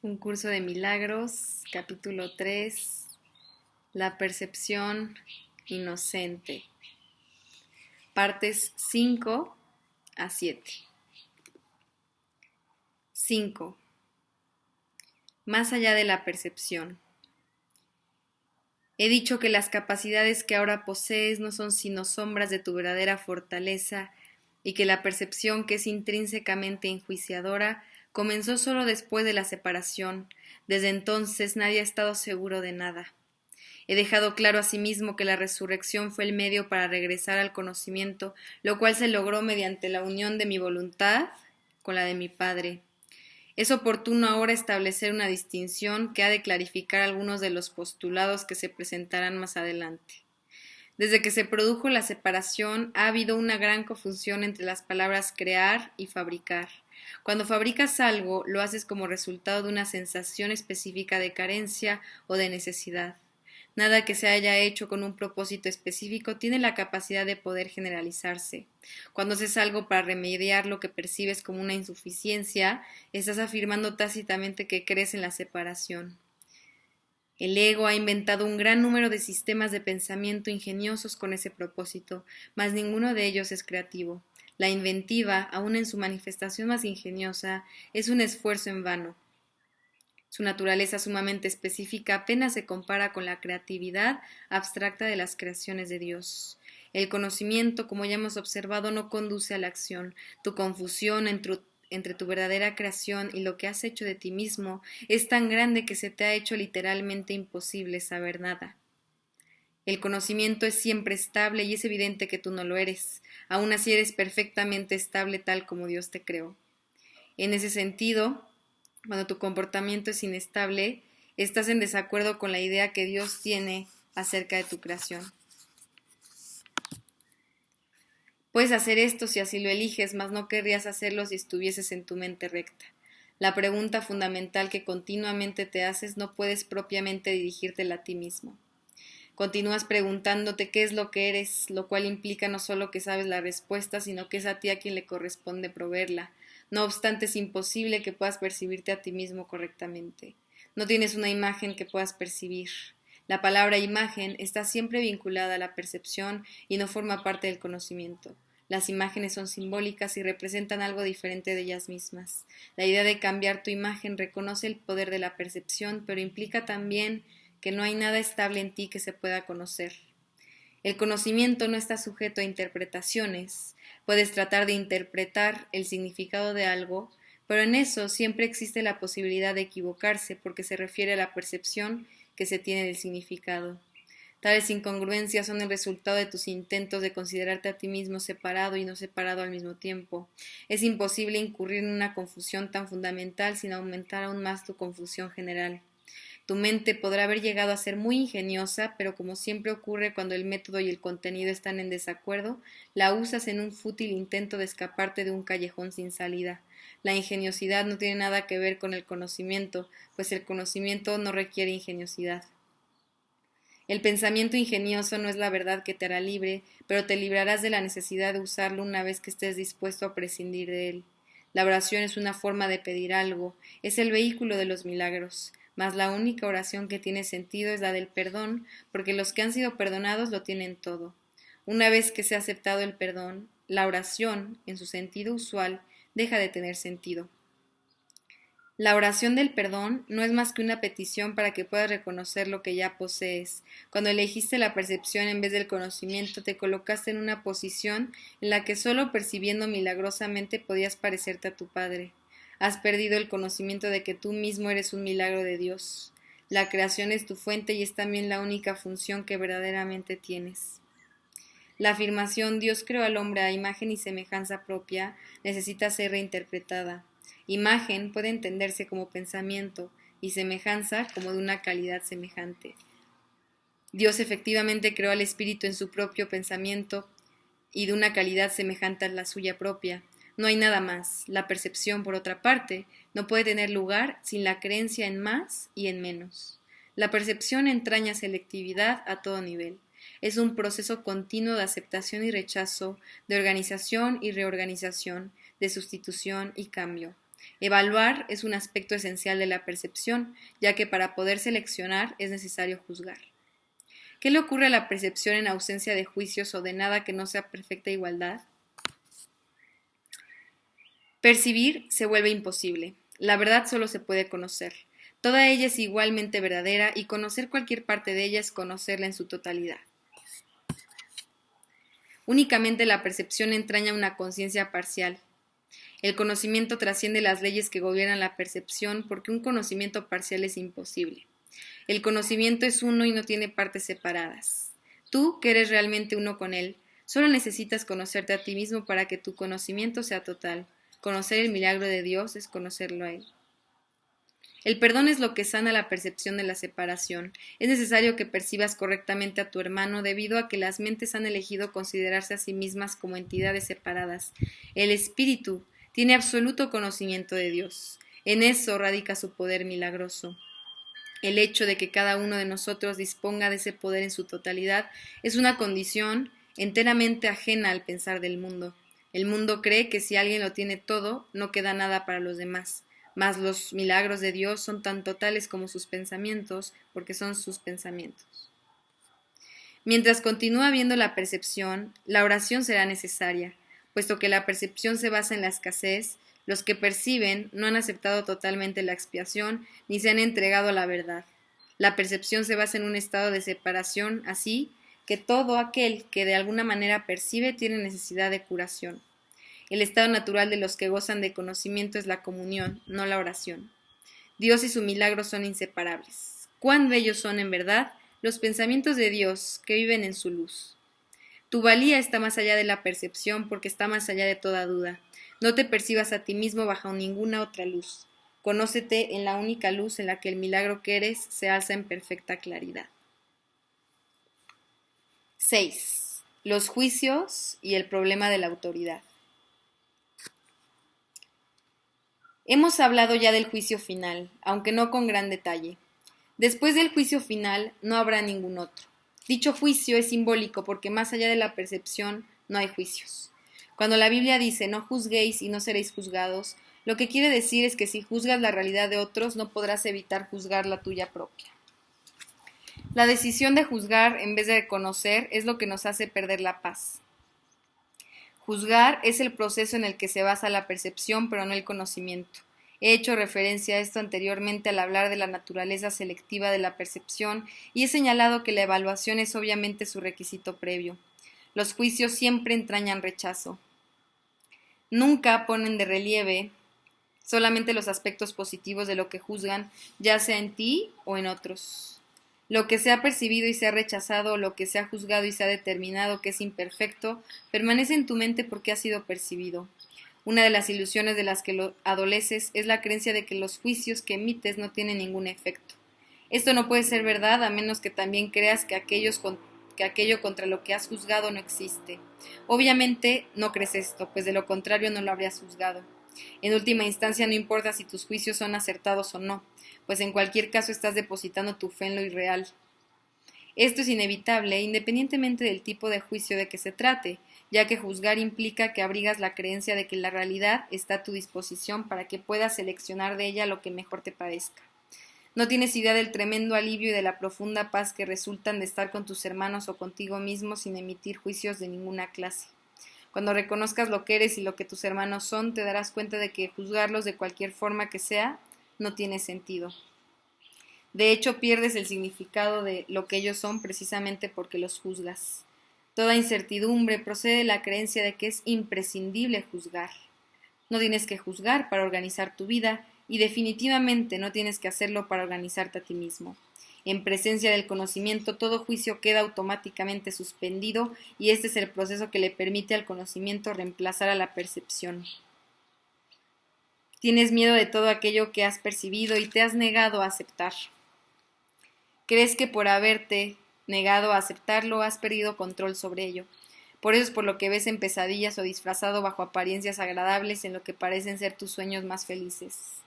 Un curso de milagros, capítulo 3, la percepción inocente, partes 5 a 7. 5. Más allá de la percepción. He dicho que las capacidades que ahora posees no son sino sombras de tu verdadera fortaleza y que la percepción, que es intrínsecamente enjuiciadora, comenzó solo después de la separación. Desde entonces nadie ha estado seguro de nada. He dejado claro asimismo que la resurrección fue el medio para regresar al conocimiento, lo cual se logró mediante la unión de mi voluntad con la de mi Padre. Es oportuno ahora establecer una distinción que ha de clarificar algunos de los postulados que se presentarán más adelante. Desde que se produjo la separación, ha habido una gran confusión entre las palabras crear y fabricar. Cuando fabricas algo, lo haces como resultado de una sensación específica de carencia o de necesidad. Nada que se haya hecho con un propósito específico tiene la capacidad de poder generalizarse. Cuando haces algo para remediar lo que percibes como una insuficiencia, estás afirmando tácitamente que crees en la separación. El ego ha inventado un gran número de sistemas de pensamiento ingeniosos con ese propósito, mas ninguno de ellos es creativo. La inventiva, aun en su manifestación más ingeniosa, es un esfuerzo en vano. Su naturaleza sumamente específica apenas se compara con la creatividad abstracta de las creaciones de Dios. El conocimiento, como ya hemos observado, no conduce a la acción. Tu confusión entre tu verdadera creación y lo que has hecho de ti mismo es tan grande que se te ha hecho literalmente imposible saber nada. El conocimiento es siempre estable y es evidente que tú no lo eres. Aún así eres perfectamente estable tal como Dios te creó. En ese sentido, cuando tu comportamiento es inestable, estás en desacuerdo con la idea que Dios tiene acerca de tu creación. Puedes hacer esto si así lo eliges, mas no querrías hacerlo si estuvieses en tu mente recta. La pregunta fundamental que continuamente te haces no puedes propiamente dirigírtela a ti mismo. Continúas preguntándote qué es lo que eres, lo cual implica no solo que sabes la respuesta, sino que es a ti a quien le corresponde proveerla. No obstante, es imposible que puedas percibirte a ti mismo correctamente. No tienes una imagen que puedas percibir. La palabra imagen está siempre vinculada a la percepción y no forma parte del conocimiento. Las imágenes son simbólicas y representan algo diferente de ellas mismas. La idea de cambiar tu imagen reconoce el poder de la percepción, pero implica también que no hay nada estable en ti que se pueda conocer. El conocimiento no está sujeto a interpretaciones. Puedes tratar de interpretar el significado de algo, pero en eso siempre existe la posibilidad de equivocarse porque se refiere a la percepción que se tiene del significado. Tales incongruencias son el resultado de tus intentos de considerarte a ti mismo separado y no separado al mismo tiempo. Es imposible incurrir en una confusión tan fundamental sin aumentar aún más tu confusión general. Tu mente podrá haber llegado a ser muy ingeniosa, pero como siempre ocurre cuando el método y el contenido están en desacuerdo, la usas en un fútil intento de escaparte de un callejón sin salida. La ingeniosidad no tiene nada que ver con el conocimiento, pues el conocimiento no requiere ingeniosidad. El pensamiento ingenioso no es la verdad que te hará libre, pero te librarás de la necesidad de usarlo una vez que estés dispuesto a prescindir de él. La oración es una forma de pedir algo, es el vehículo de los milagros, mas la única oración que tiene sentido es la del perdón, porque los que han sido perdonados lo tienen todo. Una vez que se ha aceptado el perdón, la oración, en su sentido usual, deja de tener sentido. La oración del perdón no es más que una petición para que puedas reconocer lo que ya posees. Cuando elegiste la percepción en vez del conocimiento, te colocaste en una posición en la que solo percibiendo milagrosamente podías parecerte a tu Padre. Has perdido el conocimiento de que tú mismo eres un milagro de Dios. La creación es tu fuente y es también la única función que verdaderamente tienes. La afirmación Dios creó al hombre a imagen y semejanza propia necesita ser reinterpretada. Imagen puede entenderse como pensamiento y semejanza como de una calidad semejante. Dios efectivamente creó al espíritu en su propio pensamiento y de una calidad semejante a la suya propia. No hay nada más. La percepción, por otra parte, no puede tener lugar sin la creencia en más y en menos. La percepción entraña selectividad a todo nivel. Es un proceso continuo de aceptación y rechazo, de organización y reorganización, de sustitución y cambio. Evaluar es un aspecto esencial de la percepción, ya que para poder seleccionar es necesario juzgar. ¿Qué le ocurre a la percepción en ausencia de juicios o de nada que no sea perfecta igualdad? Percibir se vuelve imposible. La verdad solo se puede conocer. Toda ella es igualmente verdadera y conocer cualquier parte de ella es conocerla en su totalidad. Únicamente la percepción entraña una conciencia parcial. El conocimiento trasciende las leyes que gobiernan la percepción porque un conocimiento parcial es imposible. El conocimiento es uno y no tiene partes separadas. Tú, que eres realmente uno con él, solo necesitas conocerte a ti mismo para que tu conocimiento sea total. Conocer el milagro de Dios es conocerlo a él. El perdón es lo que sana la percepción de la separación. Es necesario que percibas correctamente a tu hermano debido a que las mentes han elegido considerarse a sí mismas como entidades separadas. El espíritu tiene absoluto conocimiento de Dios. En eso radica su poder milagroso. El hecho de que cada uno de nosotros disponga de ese poder en su totalidad es una condición enteramente ajena al pensar del mundo. El mundo cree que si alguien lo tiene todo, no queda nada para los demás. Mas los milagros de Dios son tan totales como sus pensamientos, porque son sus pensamientos. Mientras continúa habiendo la percepción, la oración será necesaria, puesto que la percepción se basa en la escasez. Los que perciben no han aceptado totalmente la expiación ni se han entregado a la verdad. La percepción se basa en un estado de separación, así que todo aquel que de alguna manera percibe tiene necesidad de curación. El estado natural de los que gozan de conocimiento es la comunión, no la oración. Dios y su milagro son inseparables. Cuán bellos son, en verdad, los pensamientos de Dios que viven en su luz. Tu valía está más allá de la percepción porque está más allá de toda duda. No te percibas a ti mismo bajo ninguna otra luz. Conócete en la única luz en la que el milagro que eres se alza en perfecta claridad. 6. Los juicios y el problema de la autoridad. Hemos hablado ya del juicio final, aunque no con gran detalle. Después del juicio final no habrá ningún otro. Dicho juicio es simbólico porque más allá de la percepción no hay juicios. Cuando la Biblia dice no juzguéis y no seréis juzgados, lo que quiere decir es que si juzgas la realidad de otros no podrás evitar juzgar la tuya propia. La decisión de juzgar en vez de conocer es lo que nos hace perder la paz. Juzgar es el proceso en el que se basa la percepción, pero no el conocimiento. He hecho referencia a esto anteriormente al hablar de la naturaleza selectiva de la percepción y he señalado que la evaluación es obviamente su requisito previo. Los juicios siempre entrañan rechazo. Nunca ponen de relieve solamente los aspectos positivos de lo que juzgan, ya sea en ti o en otros. Lo que se ha percibido y se ha rechazado, lo que se ha juzgado y se ha determinado que es imperfecto, permanece en tu mente porque ha sido percibido. Una de las ilusiones de las que adoleces es la creencia de que los juicios que emites no tienen ningún efecto. Esto no puede ser verdad a menos que también creas que aquello contra lo que has juzgado no existe. Obviamente no crees esto, pues de lo contrario no lo habrías juzgado. En última instancia no importa si tus juicios son acertados o no, pues en cualquier caso estás depositando tu fe en lo irreal. Esto es inevitable independientemente del tipo de juicio de que se trate, ya que juzgar implica que abrigas la creencia de que la realidad está a tu disposición para que puedas seleccionar de ella lo que mejor te parezca. No tienes idea del tremendo alivio y de la profunda paz que resultan de estar con tus hermanos o contigo mismo sin emitir juicios de ninguna clase. Cuando reconozcas lo que eres y lo que tus hermanos son, te darás cuenta de que juzgarlos de cualquier forma que sea no tiene sentido. De hecho, pierdes el significado de lo que ellos son precisamente porque los juzgas. Toda incertidumbre procede de la creencia de que es imprescindible juzgar. No tienes que juzgar para organizar tu vida y definitivamente no tienes que hacerlo para organizarte a ti mismo. En presencia del conocimiento, todo juicio queda automáticamente suspendido y este es el proceso que le permite al conocimiento reemplazar a la percepción. Tienes miedo de todo aquello que has percibido y te has negado a aceptar. Crees que por haberte negado a aceptarlo has perdido control sobre ello. Por eso es por lo que ves en pesadillas o disfrazado bajo apariencias agradables en lo que parecen ser tus sueños más felices.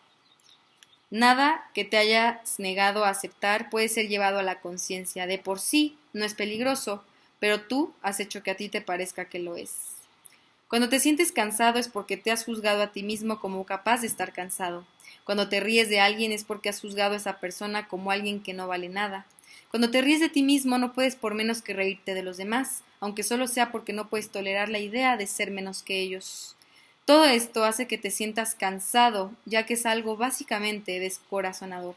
Nada que te hayas negado a aceptar puede ser llevado a la conciencia. De por sí no es peligroso, pero tú has hecho que a ti te parezca que lo es. Cuando te sientes cansado es porque te has juzgado a ti mismo como capaz de estar cansado. Cuando te ríes de alguien es porque has juzgado a esa persona como alguien que no vale nada. Cuando te ríes de ti mismo no puedes por menos que reírte de los demás, aunque solo sea porque no puedes tolerar la idea de ser menos que ellos. Todo esto hace que te sientas cansado, ya que es algo básicamente descorazonador.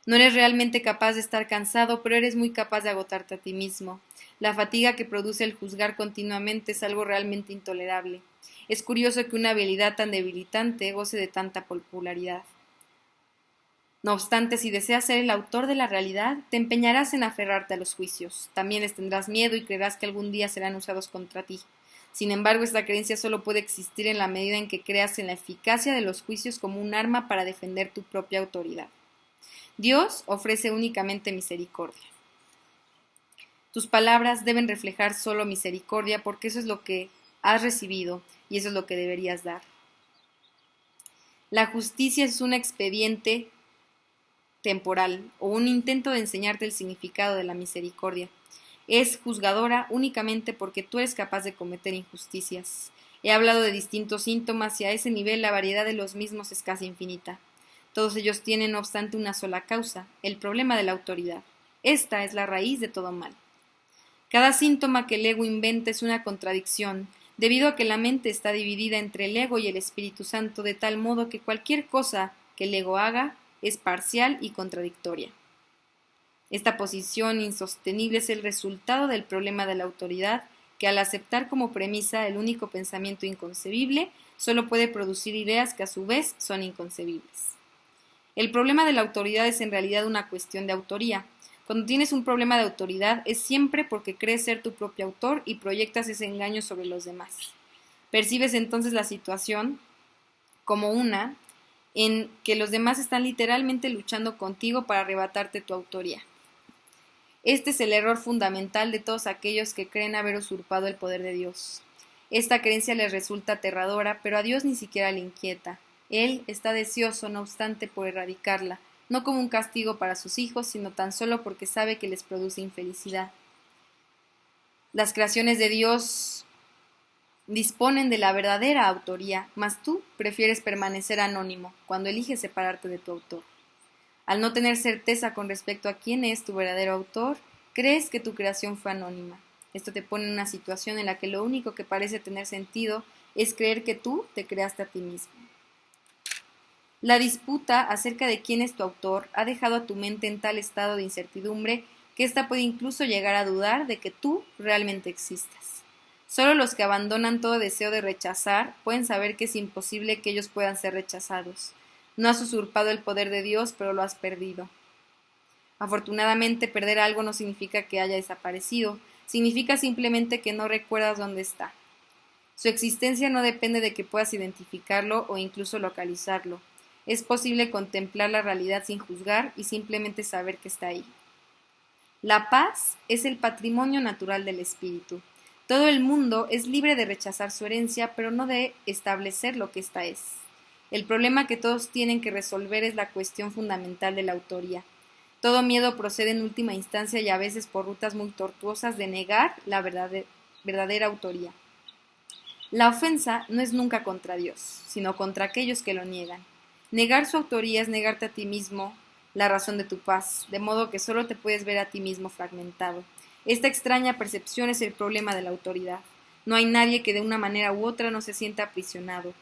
No eres realmente capaz de estar cansado, pero eres muy capaz de agotarte a ti mismo. La fatiga que produce el juzgar continuamente es algo realmente intolerable. Es curioso que una habilidad tan debilitante goce de tanta popularidad. No obstante, si deseas ser el autor de la realidad, te empeñarás en aferrarte a los juicios. También les tendrás miedo y creerás que algún día serán usados contra ti. Sin embargo, esta creencia solo puede existir en la medida en que creas en la eficacia de los juicios como un arma para defender tu propia autoridad. Dios ofrece únicamente misericordia. Tus palabras deben reflejar solo misericordia porque eso es lo que has recibido y eso es lo que deberías dar. La justicia es un expediente temporal o un intento de enseñarte el significado de la misericordia. Es juzgadora únicamente porque tú eres capaz de cometer injusticias. He hablado de distintos síntomas y a ese nivel la variedad de los mismos es casi infinita. Todos ellos tienen, no obstante, una sola causa, el problema de la autoridad. Esta es la raíz de todo mal. Cada síntoma que el ego inventa es una contradicción, debido a que la mente está dividida entre el ego y el Espíritu Santo, de tal modo que cualquier cosa que el ego haga es parcial y contradictoria. Esta posición insostenible es el resultado del problema de la autoridad, que al aceptar como premisa el único pensamiento inconcebible, solo puede producir ideas que a su vez son inconcebibles. El problema de la autoridad es en realidad una cuestión de autoría. Cuando tienes un problema de autoridad es siempre porque crees ser tu propio autor y proyectas ese engaño sobre los demás. Percibes entonces la situación como una en que los demás están literalmente luchando contigo para arrebatarte tu autoría. Este es el error fundamental de todos aquellos que creen haber usurpado el poder de Dios. Esta creencia les resulta aterradora, pero a Dios ni siquiera le inquieta. Él está deseoso, no obstante, por erradicarla, no como un castigo para sus hijos, sino tan solo porque sabe que les produce infelicidad. Las creaciones de Dios disponen de la verdadera autoría, mas tú prefieres permanecer anónimo cuando eliges separarte de tu autor. Al no tener certeza con respecto a quién es tu verdadero autor, crees que tu creación fue anónima. Esto te pone en una situación en la que lo único que parece tener sentido es creer que tú te creaste a ti mismo. La disputa acerca de quién es tu autor ha dejado a tu mente en tal estado de incertidumbre que ésta puede incluso llegar a dudar de que tú realmente existas. Solo los que abandonan todo deseo de rechazar pueden saber que es imposible que ellos puedan ser rechazados. No has usurpado el poder de Dios, pero lo has perdido. Afortunadamente, perder algo no significa que haya desaparecido, significa simplemente que no recuerdas dónde está. Su existencia no depende de que puedas identificarlo o incluso localizarlo. Es posible contemplar la realidad sin juzgar y simplemente saber que está ahí. La paz es el patrimonio natural del espíritu. Todo el mundo es libre de rechazar su herencia, pero no de establecer lo que ésta es. El problema que todos tienen que resolver es la cuestión fundamental de la autoría. Todo miedo procede en última instancia y a veces por rutas muy tortuosas de negar la verdadera autoría. La ofensa no es nunca contra Dios, sino contra aquellos que lo niegan. Negar su autoría es negarte a ti mismo la razón de tu paz, de modo que solo te puedes ver a ti mismo fragmentado. Esta extraña percepción es el problema de la autoridad. No hay nadie que de una manera u otra no se sienta aprisionado.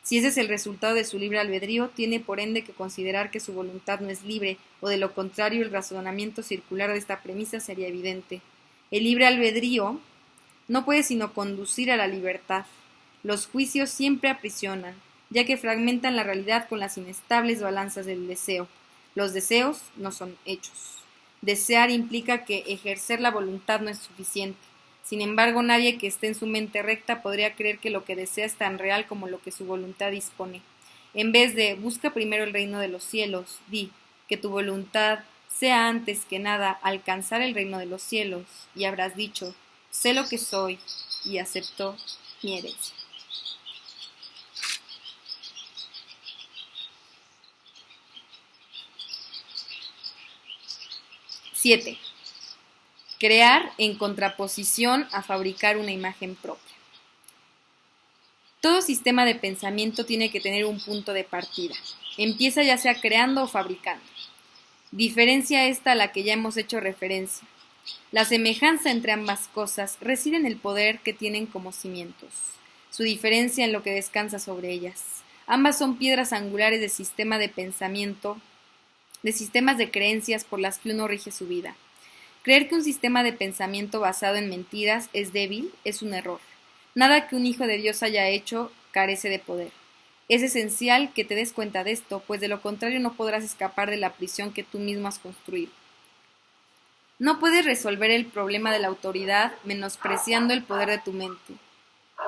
Si ese es el resultado de su libre albedrío, tiene por ende que considerar que su voluntad no es libre, o de lo contrario el razonamiento circular de esta premisa sería evidente. El libre albedrío no puede sino conducir a la libertad. Los juicios siempre aprisionan, ya que fragmentan la realidad con las inestables balanzas del deseo. Los deseos no son hechos. Desear implica que ejercer la voluntad no es suficiente. Sin embargo, nadie que esté en su mente recta podría creer que lo que desea es tan real como lo que su voluntad dispone. En vez de busca primero el reino de los cielos, di que tu voluntad sea antes que nada alcanzar el reino de los cielos, y habrás dicho, sé lo que soy y acepto mi herencia. Siete. Crear en contraposición a fabricar una imagen propia. sistema de pensamiento tiene que tener un punto de partida. Empieza ya sea creando o fabricando. Diferencia esta a la que ya hemos hecho referencia. La semejanza entre ambas cosas reside en el poder que tienen como cimientos, su diferencia en lo que descansa sobre ellas. Ambas son piedras angulares de sistema de pensamiento, de sistemas de creencias por las que uno rige su vida. Creer que un sistema de pensamiento basado en mentiras es débil es un error. Nada que un hijo de Dios haya hecho carece de poder. Es esencial que te des cuenta de esto, pues de lo contrario no podrás escapar de la prisión que tú mismo has construido. No puedes resolver el problema de la autoridad menospreciando el poder de tu mente.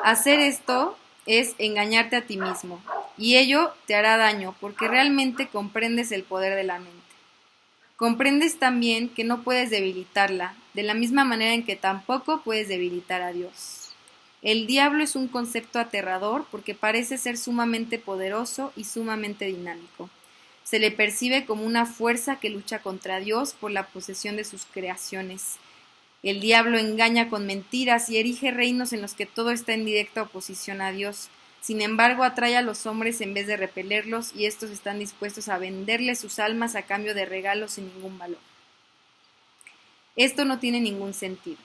Hacer esto es engañarte a ti mismo, y ello te hará daño porque realmente comprendes el poder de la mente. Comprendes también que no puedes debilitarla, de la misma manera en que tampoco puedes debilitar a Dios. El diablo es un concepto aterrador porque parece ser sumamente poderoso y sumamente dinámico. Se le percibe como una fuerza que lucha contra Dios por la posesión de sus creaciones. El diablo engaña con mentiras y erige reinos en los que todo está en directa oposición a Dios. Sin embargo, atrae a los hombres en vez de repelerlos, y estos están dispuestos a venderle sus almas a cambio de regalos sin ningún valor. Esto no tiene ningún sentido.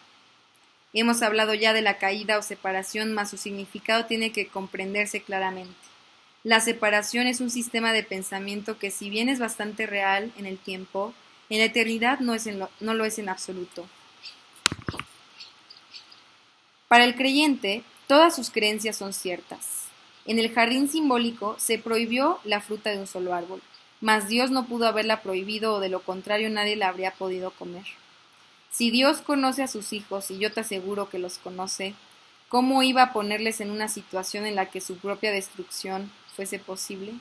Hemos hablado ya de la caída o separación, mas su significado tiene que comprenderse claramente. La separación es un sistema de pensamiento que, si bien es bastante real en el tiempo, en la eternidad no lo es en absoluto. Para el creyente, todas sus creencias son ciertas. En el jardín simbólico se prohibió la fruta de un solo árbol, mas Dios no pudo haberla prohibido o de lo contrario nadie la habría podido comer. Si Dios conoce a sus hijos, y yo te aseguro que los conoce, ¿cómo iba a ponerles en una situación en la que su propia destrucción fuese posible?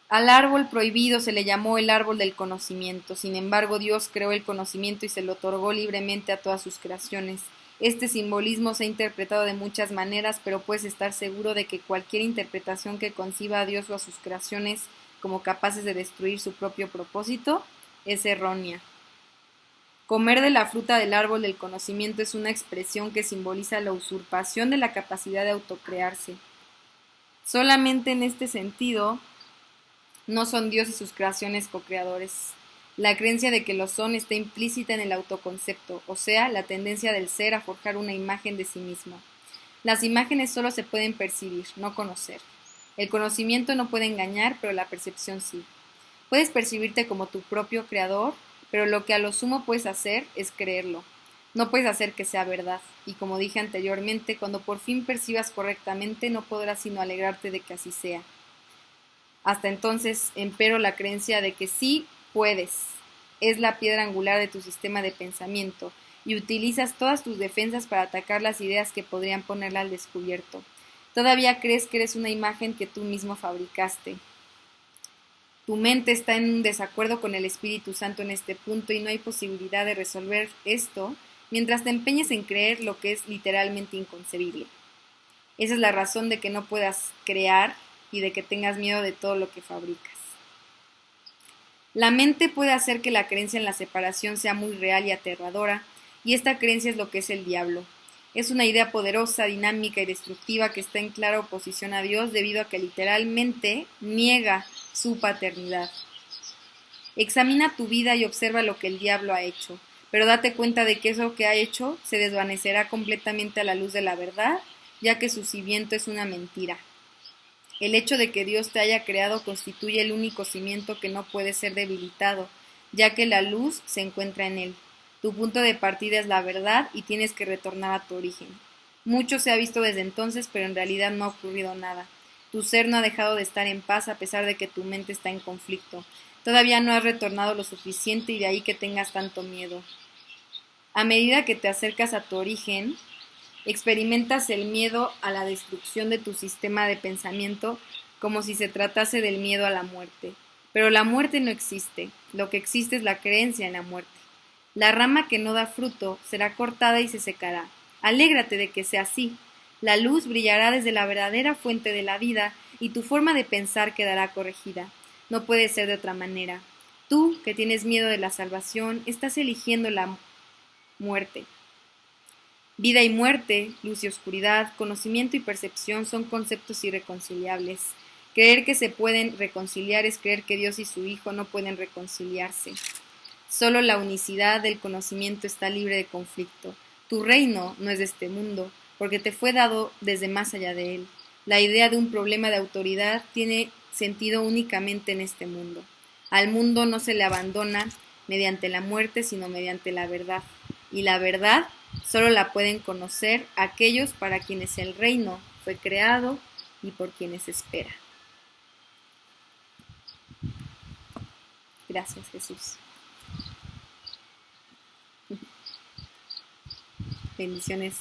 Al árbol prohibido se le llamó el árbol del conocimiento. Sin embargo, Dios creó el conocimiento y se lo otorgó libremente a todas sus creaciones. Este simbolismo se ha interpretado de muchas maneras, pero puedes estar seguro de que cualquier interpretación que conciba a Dios o a sus creaciones como capaces de destruir su propio propósito es errónea. Comer de la fruta del árbol del conocimiento es una expresión que simboliza la usurpación de la capacidad de autocrearse. Solamente en este sentido no son Dios y sus creaciones co-creadores. La creencia de que lo son está implícita en el autoconcepto, o sea, la tendencia del ser a forjar una imagen de sí mismo. Las imágenes solo se pueden percibir, no conocer. El conocimiento no puede engañar, pero la percepción sí. Puedes percibirte como tu propio creador, pero lo que a lo sumo puedes hacer es creerlo. No puedes hacer que sea verdad, y como dije anteriormente, cuando por fin percibas correctamente no podrás sino alegrarte de que así sea. Hasta entonces, empero, la creencia de que sí puedes es la piedra angular de tu sistema de pensamiento, y utilizas todas tus defensas para atacar las ideas que podrían ponerla al descubierto. Todavía crees que eres una imagen que tú mismo fabricaste. Tu mente está en un desacuerdo con el Espíritu Santo en este punto y no hay posibilidad de resolver esto mientras te empeñes en creer lo que es literalmente inconcebible. Esa es la razón de que no puedas crear y de que tengas miedo de todo lo que fabricas. La mente puede hacer que la creencia en la separación sea muy real y aterradora, y esta creencia es lo que es el diablo. Es una idea poderosa, dinámica y destructiva que está en clara oposición a Dios debido a que literalmente niega su paternidad. Examina tu vida y observa lo que el diablo ha hecho, pero date cuenta de que eso que ha hecho se desvanecerá completamente a la luz de la verdad, ya que su cimiento es una mentira. El hecho de que Dios te haya creado constituye el único cimiento que no puede ser debilitado, ya que la luz se encuentra en él. Tu punto de partida es la verdad y tienes que retornar a tu origen. Mucho se ha visto desde entonces, pero en realidad no ha ocurrido nada. Tu ser no ha dejado de estar en paz a pesar de que tu mente está en conflicto. Todavía no has retornado lo suficiente y de ahí que tengas tanto miedo. A medida que te acercas a tu origen, experimentas el miedo a la destrucción de tu sistema de pensamiento como si se tratase del miedo a la muerte. Pero la muerte no existe, lo que existe es la creencia en la muerte. La rama que no da fruto será cortada y se secará. Alégrate de que sea así. La luz brillará desde la verdadera fuente de la vida y tu forma de pensar quedará corregida. No puede ser de otra manera. Tú, que tienes miedo de la salvación, estás eligiendo la muerte. Vida y muerte, luz y oscuridad, conocimiento y percepción son conceptos irreconciliables. Creer que se pueden reconciliar es creer que Dios y su Hijo no pueden reconciliarse. Solo la unicidad del conocimiento está libre de conflicto. Tu reino no es de este mundo, porque te fue dado desde más allá de él. La idea de un problema de autoridad tiene sentido únicamente en este mundo. Al mundo no se le abandona mediante la muerte, sino mediante la verdad. Y la verdad solo la pueden conocer aquellos para quienes el reino fue creado y por quienes espera. Gracias, Jesús. Bendiciones.